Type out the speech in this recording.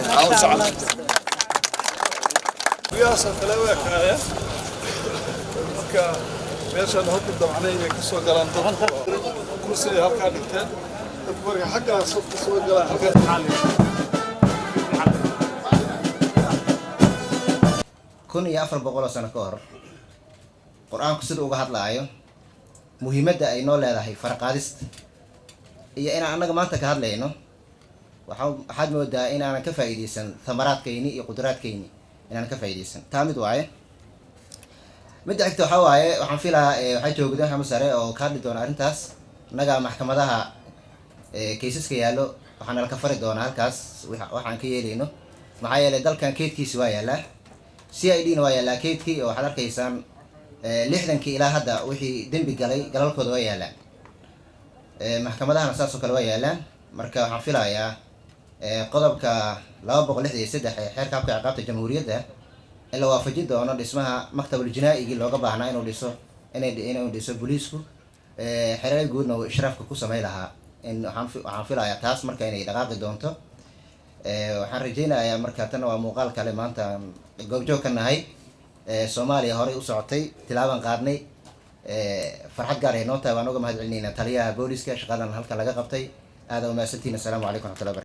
عاوز على وياسة تلاويك يا marka meeshan hadda dabcanay inay ka soo galaan dad kursi halka dhigteen dad marka xagga soo galaan halka kun iyo 400 sano ka hor quraanku sida uga hadlaayo muhiimadda ay noo leedahay farqaadista iyo in anaga maanta ka hadlayno waxaad moodaa in aan ka faa'iideysan thamaraadkayni iyo qudraadkayni inaan ka faa'iideysan taamid waaye mid xigta waxa waaye waxaan filayaa waxa joogda Maxamed Sare oo ka hadli doona arintaas naga maxkamadaha kiisaska yaalo waxaan la ka fari doonaa halkaas waxaan ka yeeleyno maxaa yeelay dalkan keedkiisa waa yaala CID waa yaala keedkii oo waxaad arkaysaan 60 ilaa hadda wixii dambi galay galalkooda waa yaalaan maxkamadahana saas oo kale waa yaalaan marka waxaan filayaa qodobka 263 ee xeerka ciqaabta jamhuuriyadda in la waafajin doono dhismaha maktabul jinaa'i looga baahnaa inuu dhiso booliisku xeerarka guudna uu ishraafka ku sameey lahaa in waxaan filayaa taas marka inay dhaqaaqi doonto waxaan rajaynayaa marka tan waa muuqaal kale maanta goobjoog ka nahay Soomaaliya hore u socotay tilaaban qaadnay farxad gaar ah noo tahay waan uga mahadcelinaynaa taliyaha booliiska shaqadan halka laga qabtay aad u mahadsantiin. Assalaamu calaykum wa rahmatullahi.